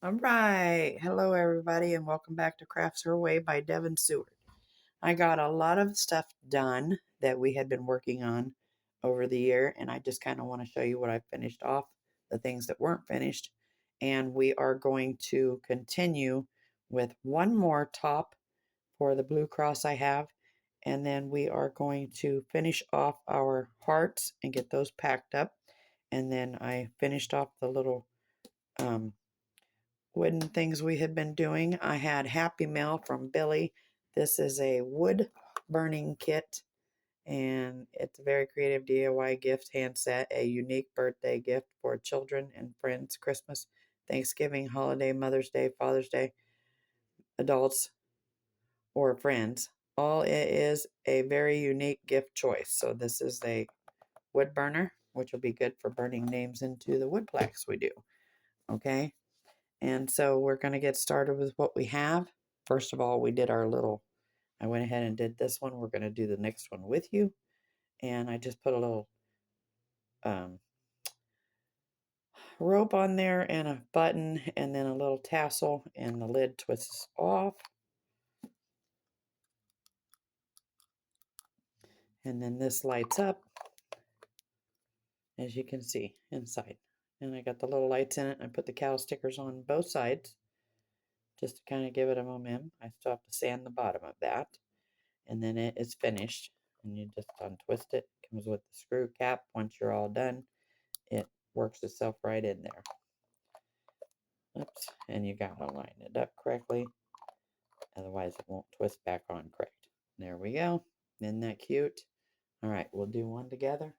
All right. Hello, everybody, and welcome back to Crafts Her Way by Devin Seward. I got a lot of stuff done that we had been working on over the year, and I just kind of want to show you what I finished off, the things that weren't finished. And we are going to continue with one more top for the blue cross I have, and then we are going to finish off our hearts and get those packed up. And then I finished off the little um, wooden things we had been doing. I had Happy Mail from Billy. This is a wood burning kit, and it's a very creative DIY gift hand set, a unique birthday gift for children and friends, Christmas, Thanksgiving, holiday, Mother's Day, Father's Day, adults, or friends. All it is a very unique gift choice. So this is a wood burner, which will be good for burning names into the wood plaques we do. Okay. And so we're going to get started with what we have. First of all, we did our little, I went ahead and did this one. We're going to do the next one with you. And I just put a little um, rope on there and a button and then a little tassel, and the lid twists off. And then this lights up, as you can see inside. And I got the little lights in it. And I put the cow stickers on both sides just to kind of give it a momentum. I still have to sand the bottom of that. And then it is finished. And you just untwist it. Comes with the screw cap. Once you're all done, it works itself right in there. Oops. And you got to line it up correctly. Otherwise, it won't twist back on correct. There we go. Isn't that cute? All right, we'll do one together.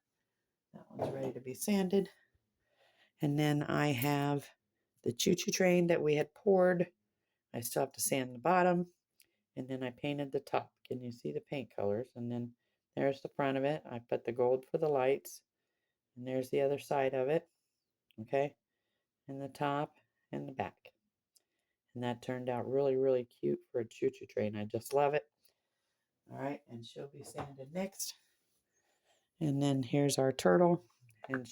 That one's ready to be sanded. And then I have the choo-choo train that we had poured. I still have to sand the bottom. And then I painted the top. Can you see the paint colors? And then there's the front of it. I put the gold for the lights. And there's the other side of it. Okay. And the top and the back. And that turned out really, really cute for a choo-choo train. I just love it. All right. And she'll be sanded next. And then here's our turtle. And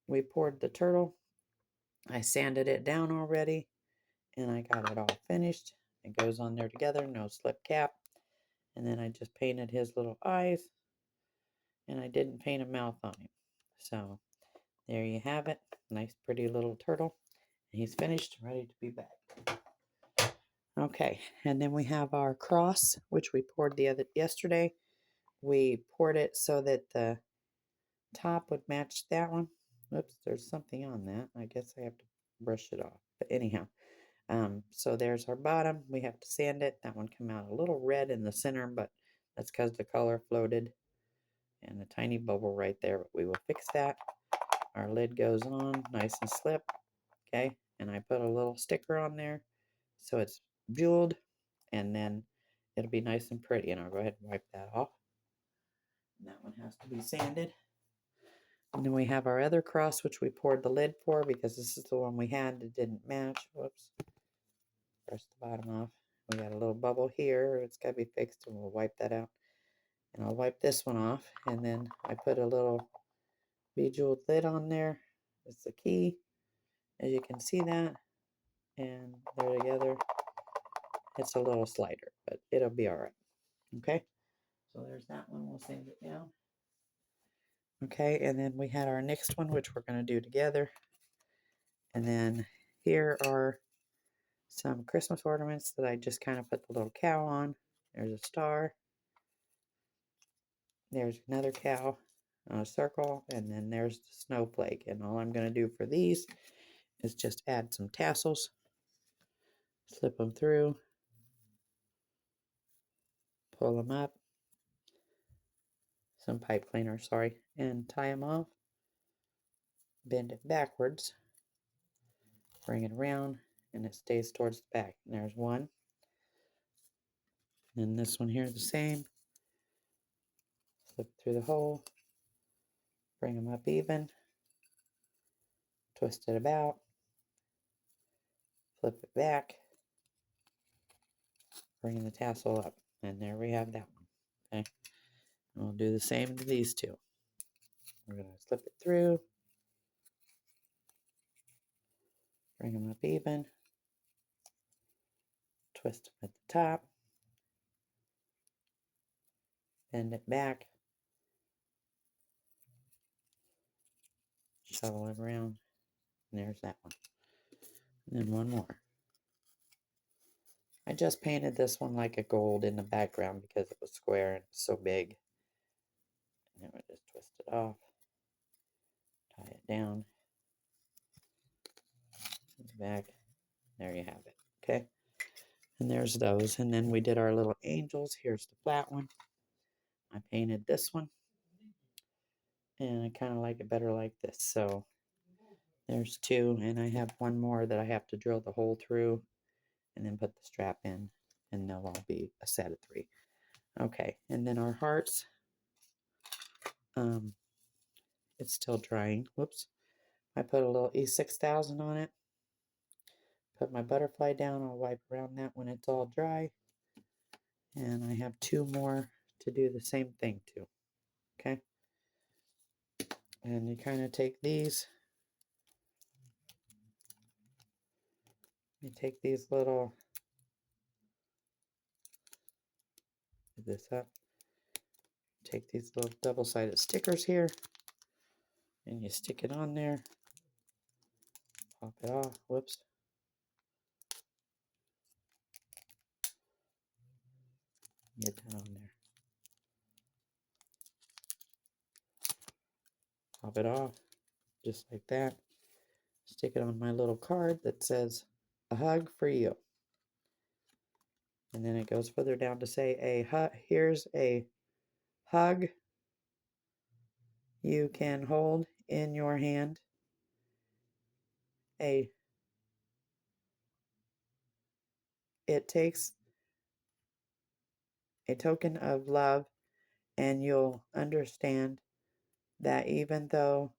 we poured the turtle. I sanded it down already. And I got it all finished. It goes on there together. No slip cap. And then I just painted his little eyes. And I didn't paint a mouth on him. So there you have it. Nice, pretty little turtle. And he's finished, ready to be back. Okay, and then we have our cross, which we poured yesterday. We poured it so that the top would match that one. Oops, there's something on that. I guess I have to brush it off. But anyhow, so there's our bottom. We have to sand it. That one came out a little red in the center, but that's because the color floated and a tiny bubble right there. But we will fix that. Our lid goes on nice and slip. Okay, and I put a little sticker on there so it's jeweled, and then it'll be nice and pretty. And I'll go ahead and wipe that off. And that one has to be sanded. And then we have our other cross, which we poured the lid for because this is the one we had that didn't match. Whoops. Brush the bottom off. We got a little bubble here. It's got to be fixed, and we'll wipe that out. And I'll wipe this one off. And then I put a little bejeweled lid on there. It's the key, as you can see that. And they're together. It's a little slider, but it'll be all right. Okay. So there's that one. We'll sand it down. Okay, and then we had our next one, which we're going to do together. And then here are some Christmas ornaments that I just kind of put the little cow on. There's a star. There's another cow on a circle. And then there's the snowflake. And all I'm going to do for these is just add some tassels. Slip them through. Pull them up. Some pipe cleaner, sorry. And tie them off. Bend it backwards. Bring it around. And it stays towards the back. And there's one. And this one here is the same. Slip through the hole. Bring them up even. Twist it about. Flip it back. Bring the tassel up. And there we have that one. Okay. And we'll do the same to these two. We're going to slip it through. Bring them up even. Twist them at the top. Bend it back. Shovel it around. And there's that one. And then one more. I just painted this one like a gold in the background because it was square and so big. And then we just twist it off. Tie it down. Back. There you have it. Okay. And there's those. And then we did our little angels. Here's the flat one. I painted this one. And I kind of like it better like this. So there's two. And I have one more that I have to drill the hole through and then put the strap in. And they'll all be a set of 3. Okay. And then our hearts. It's still drying. Whoops. I put a little E6000 on it. Put my butterfly down. I'll wipe around that when it's all dry. And I have 2 more to do the same thing to. Okay. And you kind of take these. You take these little. Get this up. Take these little double-sided stickers here. And you stick it on there. Pop it off. Whoops. Get that on there. Pop it off. Just like that. Stick it on my little card that says, "A hug for you." And then it goes further down to say, here's a hug you can hold in your hand. It takes a token of love, and you'll understand that even though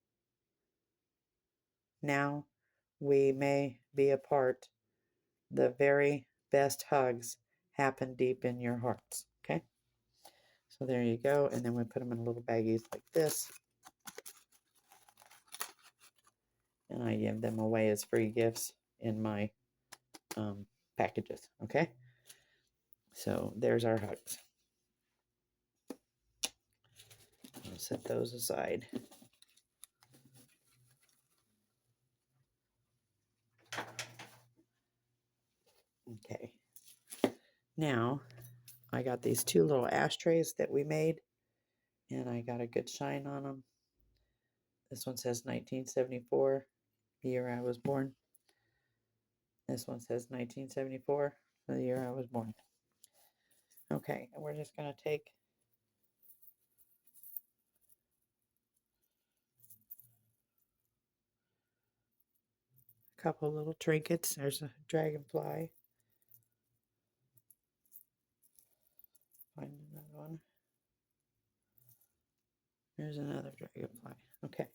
now we may be apart, the very best hugs happen deep in your hearts. Okay? So there you go. And then we put them in little baggies like this. And I give them away as free gifts in my packages. Okay? So there's our hugs. I'll set those aside. Okay. Now, I got these 2 little ashtrays that we made, and I got a good shine on them. This one says 1974, the year I was born. This one says 1974, the year I was born. Okay, and we're just going to take a couple little trinkets. There's a dragonfly. Find another one. There's another dragonfly. Okay.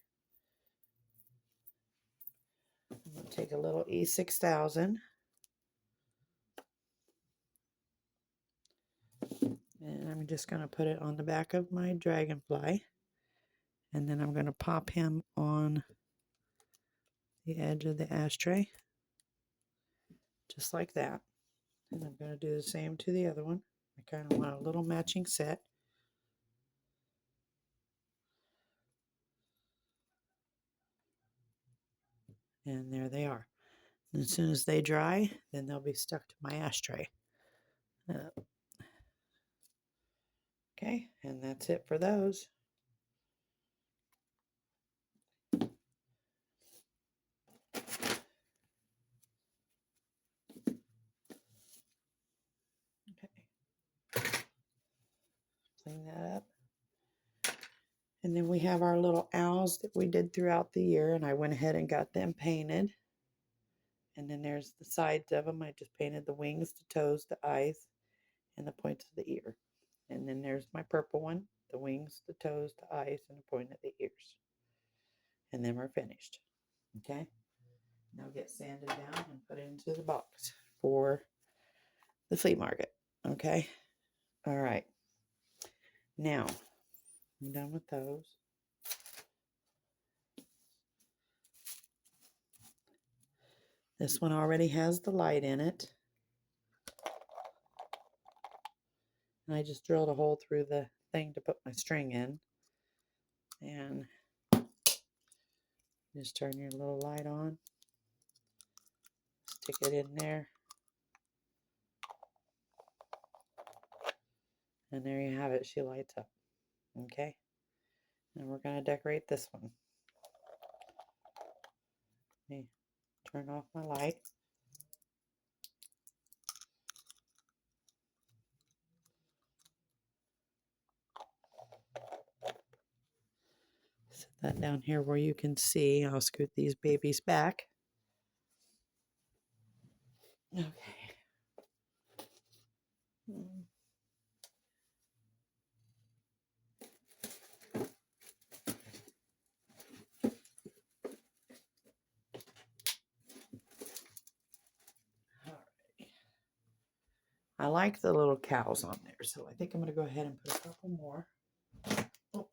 I'm going to take a little E6000. And I'm just going to put it on the back of my dragonfly. And then I'm going to pop him on the edge of the ashtray. Just like that. And I'm going to do the same to the other one. I kind of want a little matching set. And there they are. And as soon as they dry, then they'll be stuck to my ashtray. Okay, and that's it for those. Okay. Clean that up. And then we have our little owls that we did throughout the year, and I went ahead and got them painted. And then there's the sides of them. I just painted the wings, the toes, the eyes, and the points of the ear. And then there's my purple one, the wings, the toes, the eyes, and the point of the ears. And then we're finished. Okay? Now get sanded down and put it into the box for the flea market. Okay? All right. Now, I'm done with those. This one already has the light in it. And I just drilled a hole through the thing to put my string in. And just turn your little light on. Stick it in there. And there you have it. She lights up. Okay. And we're going to decorate this one. Okay. Turn off my light. Set that down here where you can see. I'll scoot these babies back. Okay. I like the little cows on there, so I think I'm going to go ahead and put a couple more. Oh.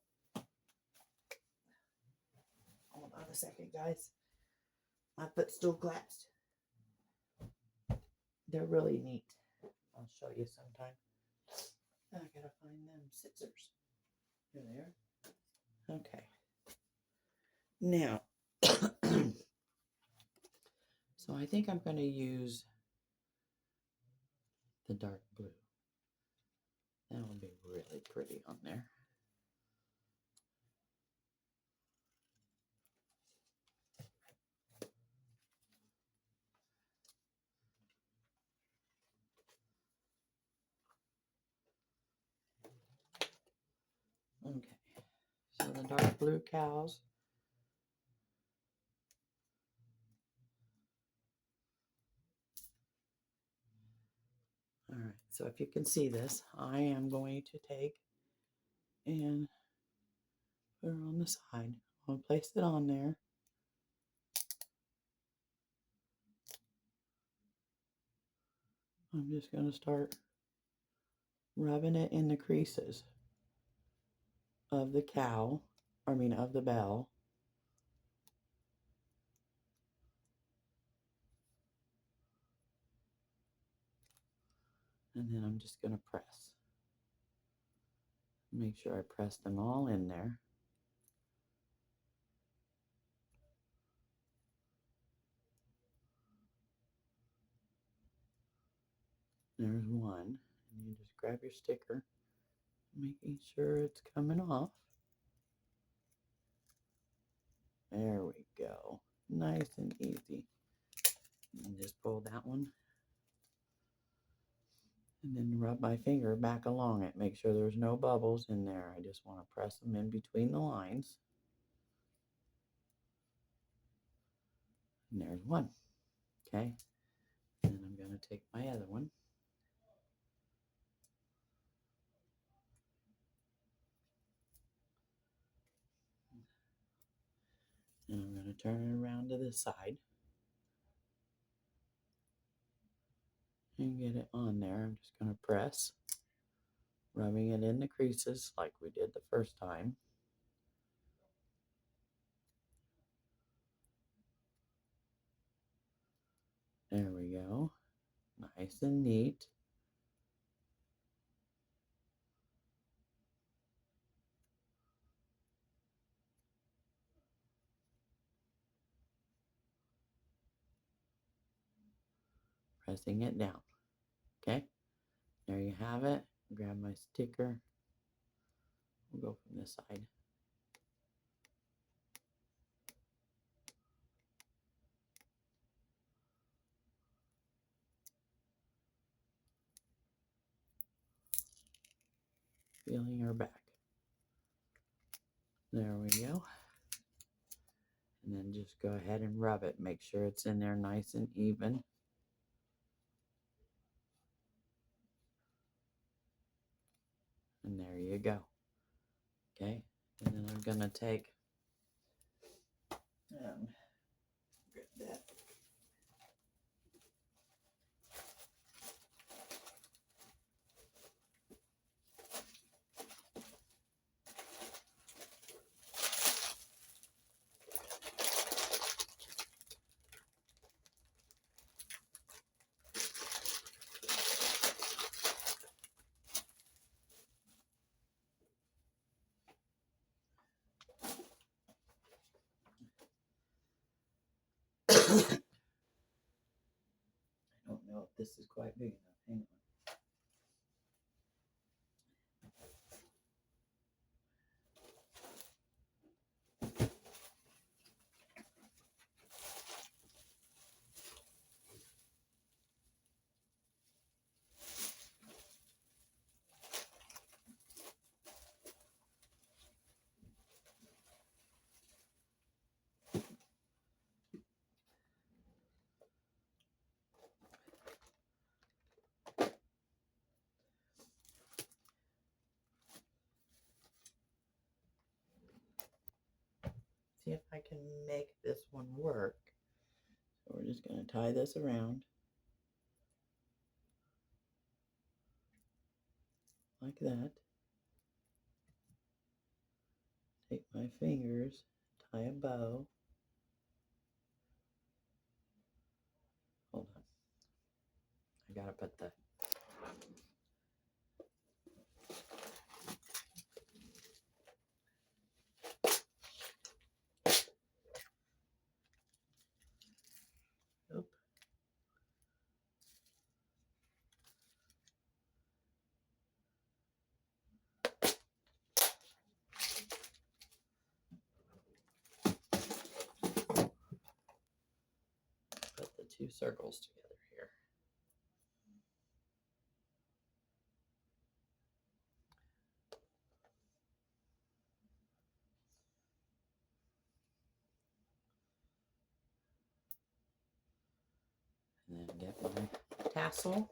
Hold on a second, guys. My foot's still collapsed. They're really neat. I'll show you sometime. I gotta find them scissors. Here they are. Okay. Now, so I think I'm going to use the dark blue. That will be really pretty on there. Okay. So the dark blue cows. All right. So if you can see this, I am going to take and put her on the side. I'll place it on there. I'm just going to start rubbing it in the creases of the cow, of the bell. And then I'm just going to press. Make sure I press them all in there. There's one. And you just grab your sticker, making sure it's coming off. There we go. Nice and easy. And just pull that one. And then rub my finger back along it. Make sure there's no bubbles in there. I just want to press them in between the lines. And there's one. Okay. And I'm going to take my other one. And I'm going to turn it around to this side. And get it on there. I'm just going to press. Rubbing it in the creases like we did the first time. There we go. Nice and neat. Pressing it down. Okay, there you have it. Grab my sticker. We'll go from this side. Feeling her back. There we go. And then just go ahead and rub it. Make sure it's in there nice and even. And there you go. Okay, and then I'm going to take grab that. this is quite big enough. Hang on. See if I can make this one work. So we're just going to tie this around like that. Take my fingers, tie a bow. Hold on. I gotta put the Oop. Put the two circles together here. And then get my tassel.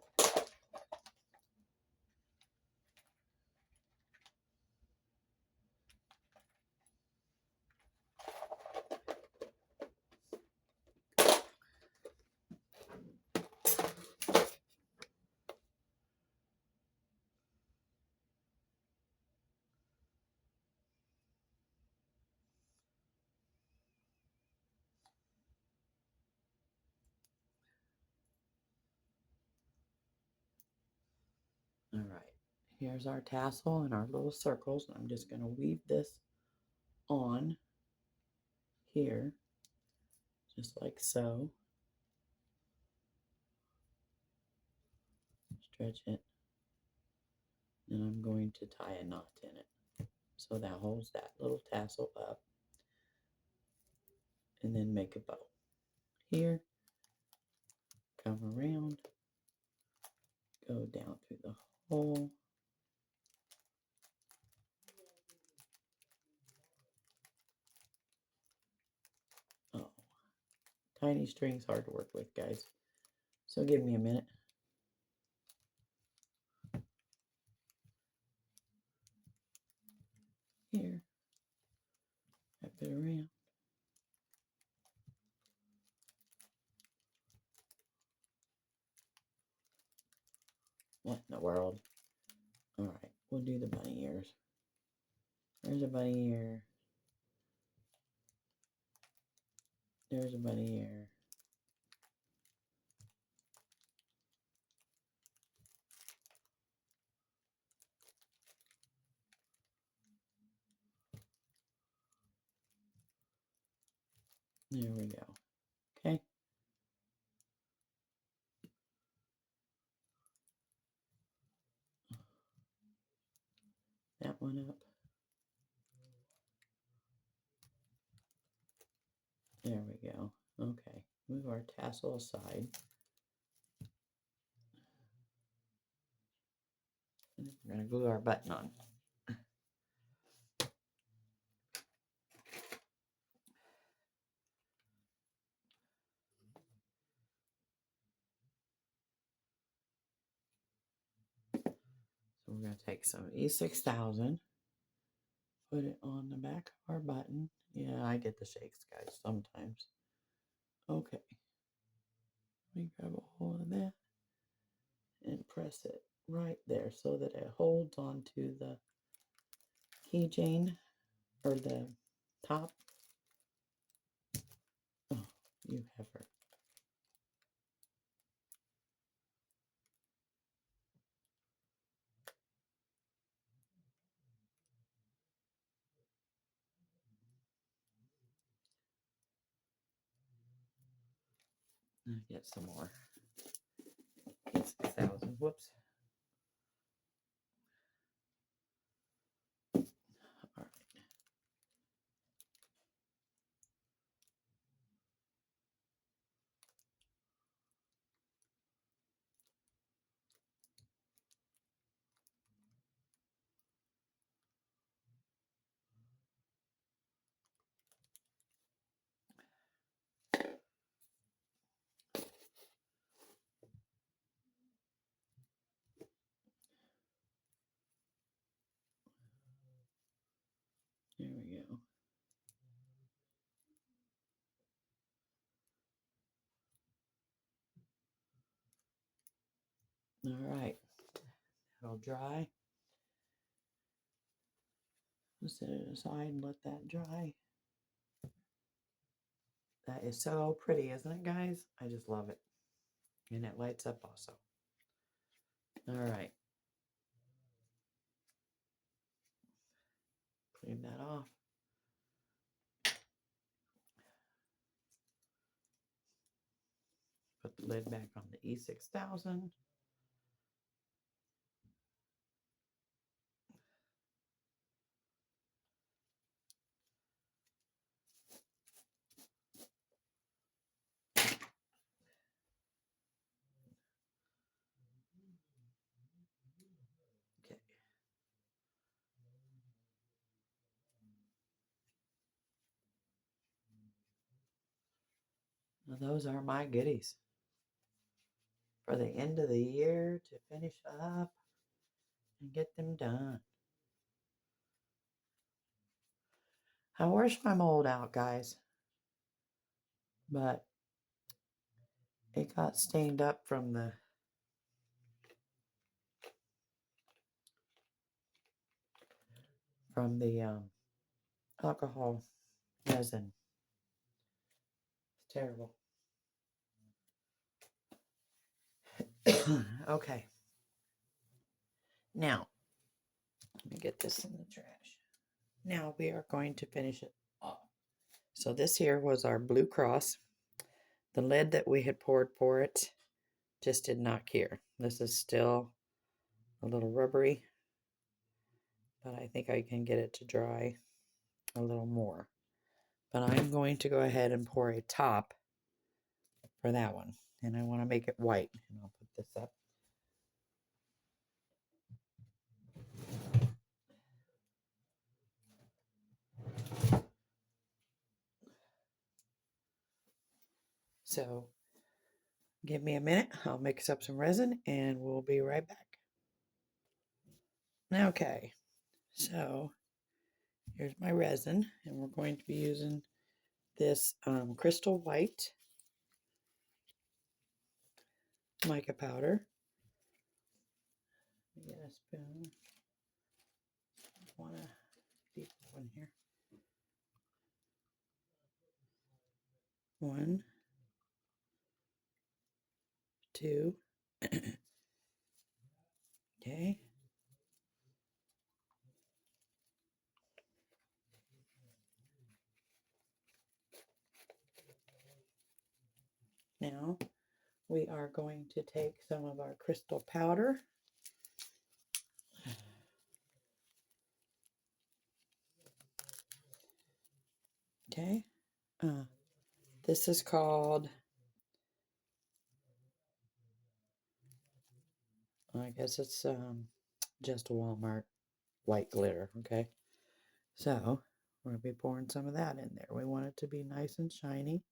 All right, here's our tassel and our little circles. I'm just going to weave this on here, just like so. Stretch it. And I'm going to tie a knot in it. So that holds that little tassel up. And then make a bow. Here, come around, go down through the hole. Oh, tiny string's hard to work with, guys. So give me a minute. Here, wrap it around. What in the world? All right, we'll do the bunny ears. There's a bunny ear. There's a bunny ear. There we go. Okay. That one up. There we go. Okay. Move our tassel aside. And we're going to glue our button on. So we're going to take some E6000, put it on the back of our button. Yeah, I get the shakes, guys, sometimes. Okay. Let me grab a hold of that and press it right there so that it holds onto the keychain or the top. Oh, you heifer. I'll get some more. Whoops. All right. There we go. All right. It'll dry. Let's set it aside and let that dry. That is so pretty, isn't it, guys? I just love it. And it lights up also. All right. Clean that off. Put the lid back on the E6000. Okay. Now those are my goodies for the end of the year to finish up and get them done. I washed my mold out, guys, but it got stained up from the alcohol resin. It's terrible. Okay. Now, let me get this in the trash. Now we are going to finish it off. So this here was our Blue Cross. The lid that we had poured for it just did not cure. This is still a little rubbery, but I think I can get it to dry a little more. But I'm going to go ahead and pour a top for that one. And I want to make it white. And I'll put this up. So give me a minute. I'll mix up some resin and we'll be right back. Okay, so here's my resin, and we're going to be using this crystal white mica powder. Let me get a spoon. I want a deep one here. 1, 2. Okay. Now we are going to take some of our crystal powder. Okay. This is called, I guess it's just a Walmart white glitter. Okay. So we're going to be pouring some of that in there. We want it to be nice and shiny.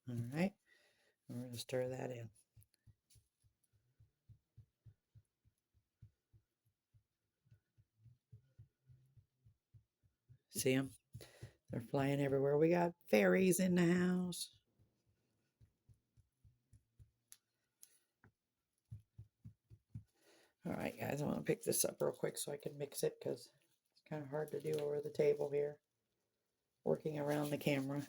All right. We're going to stir that in. See them? They're flying everywhere. We got fairies in the house. All right, guys, I want to pick this up real quick so I can mix it because it's kind of hard to do over the table here, working around the camera.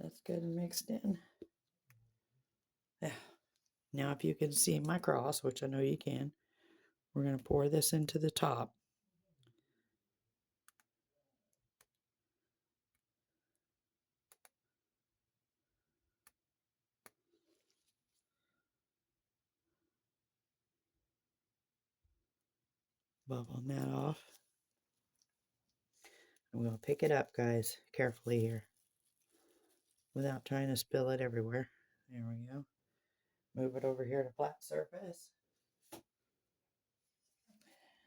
That's good and mixed in. Yeah. Now, if you can see my cross, which I know you can, we're going to pour this into the top. Bubbling that off. I'm going to pick it up, guys, carefully here, without trying to spill it everywhere. There we go. Move it over here to flat surface.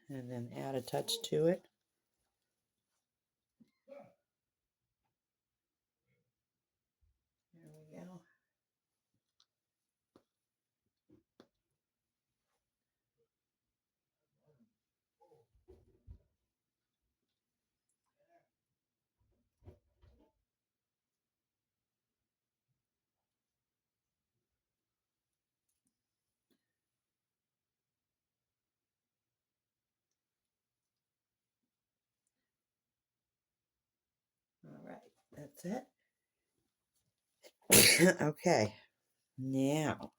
And then add a touch to it. There we go. All right, that's it. Okay, now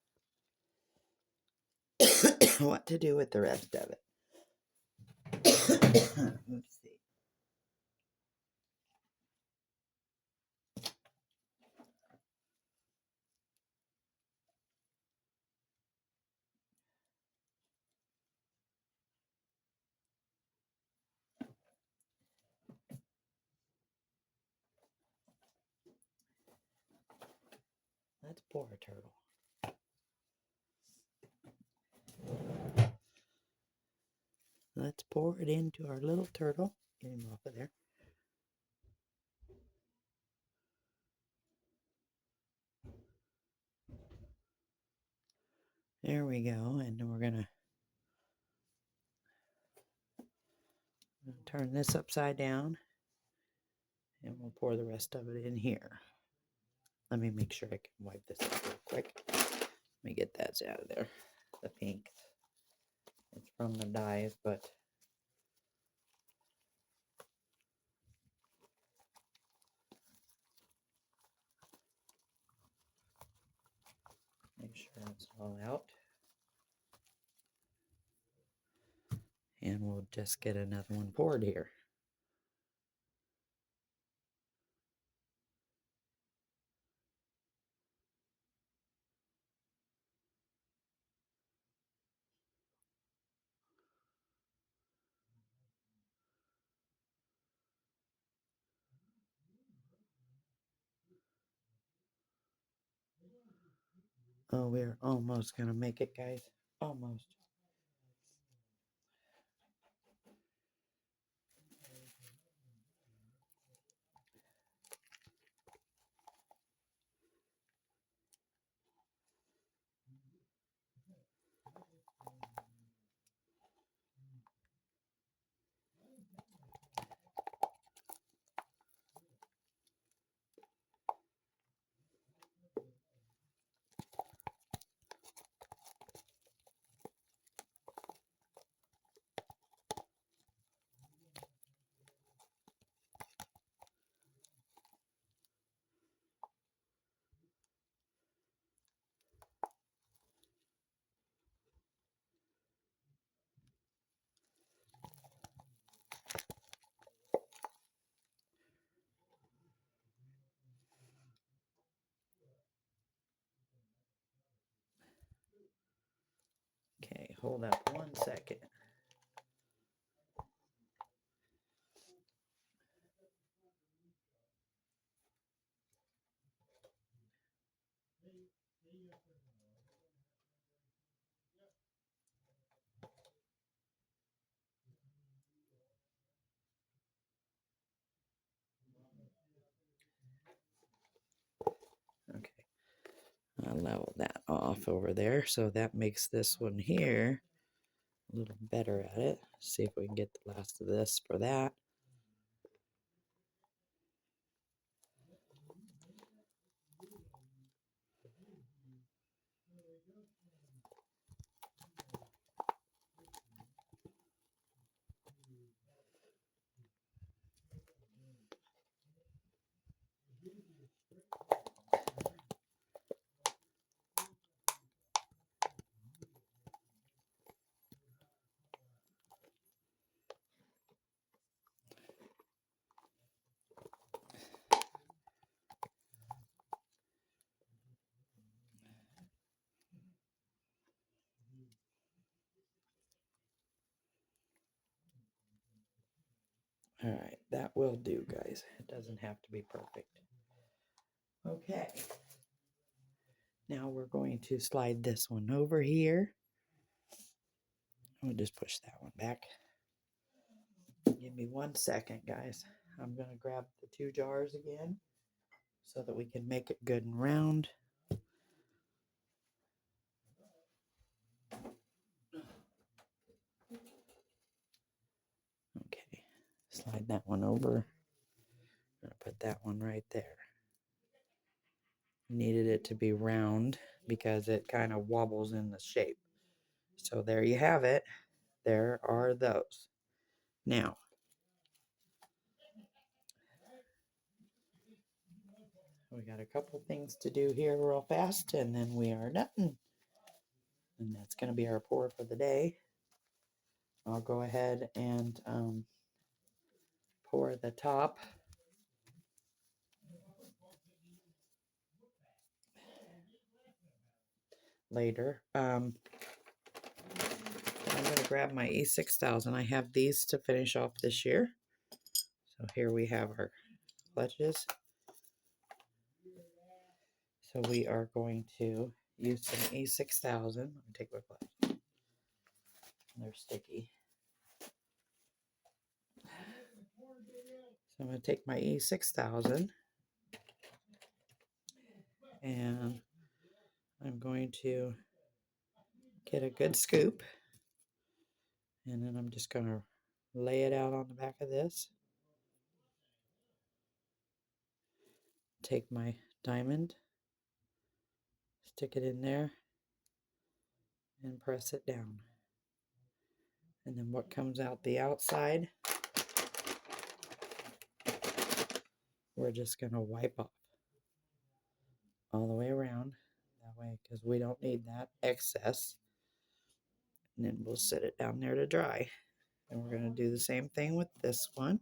what to do with the rest of it? Let's see. Let's pour a turtle. Let's pour it into our little turtle. Get him off of there. There we go. And then we're going to turn this upside down. And we'll pour the rest of it in here. Let me make sure I can wipe this up real quick. Let me get that out of there. The pink. It's from the dyes, but make sure it's all out. And we'll just get another one poured here. Oh, we're almost going to make it, guys. Almost. Okay, hold up 1 second. Okay, I'll level that off over there. So that makes this one here a little better at it. See if we can get the last of this for that. All right, that will do, guys. It doesn't have to be perfect. Okay. Now we're going to slide this one over here. We'll just push that one back. Give me 1 second, guys. I'm going to grab the 2 jars again so that we can make it good and round. Okay, slide that one over. I'm going to put that one right there. Needed it to be round because it kind of wobbles in the shape. So there you have it. There are those. Now, we got a couple things to do here real fast, and then we are done. And that's going to be our pour for the day. I'll go ahead and pour the top. Later. I'm going to grab my E6000. I have these to finish off this year. So here we have our clutches. So we are going to use some E6000. Let me take my clutch. They're sticky. So I'm going to take my E6000 and I'm going to get a good scoop, and then I'm just going to lay it out on the back of this. Take my diamond, stick it in there, and press it down. And then what comes out the outside, we're just going to wipe off all the way around that way, because we don't need that excess. And then we'll set it down there to dry. And we're going to do the same thing with this one.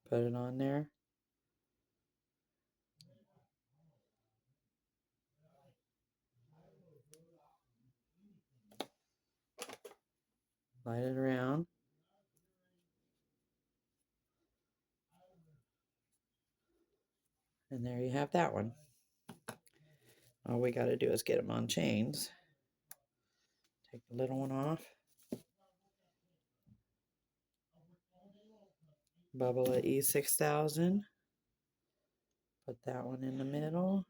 Put it on there. Light it around. And there you have that one. All we got to do is get them on chains. Take the little one off. Bubble at E6000. Put that one in the middle.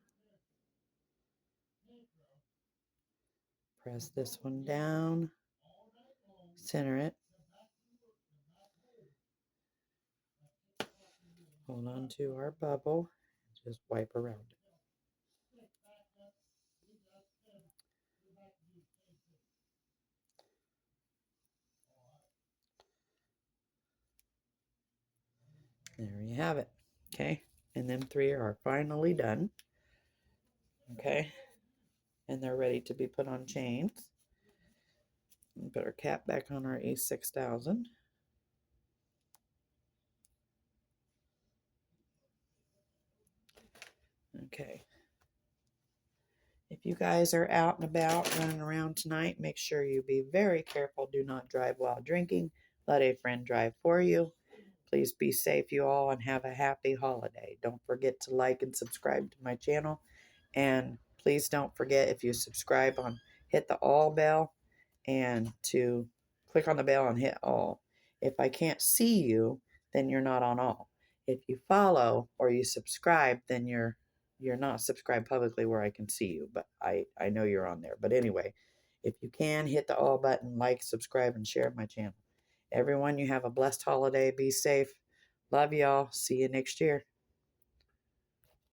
Press this one down. Center it. Hold on to our bubble. Just wipe around it. There you have it. Okay. And them 3 are finally done. Okay. And they're ready to be put on chains. Put our cap back on our E6000. Okay. If you guys are out and about running around tonight, make sure you be very careful. Do not drive while drinking. Let a friend drive for you. Please be safe, you all, and have a happy holiday. Don't forget to like and subscribe to my channel. And please don't forget, if you subscribe, hit the all bell and to click on the bell and hit all. If I can't see you, then you're not on all. If you follow or you subscribe, then you're not subscribed publicly where I can see you, but I know you're on there. But anyway, if you can, hit the all button, like, subscribe, and share my channel. Everyone, you have a blessed holiday. Be safe. Love y'all. See you next year.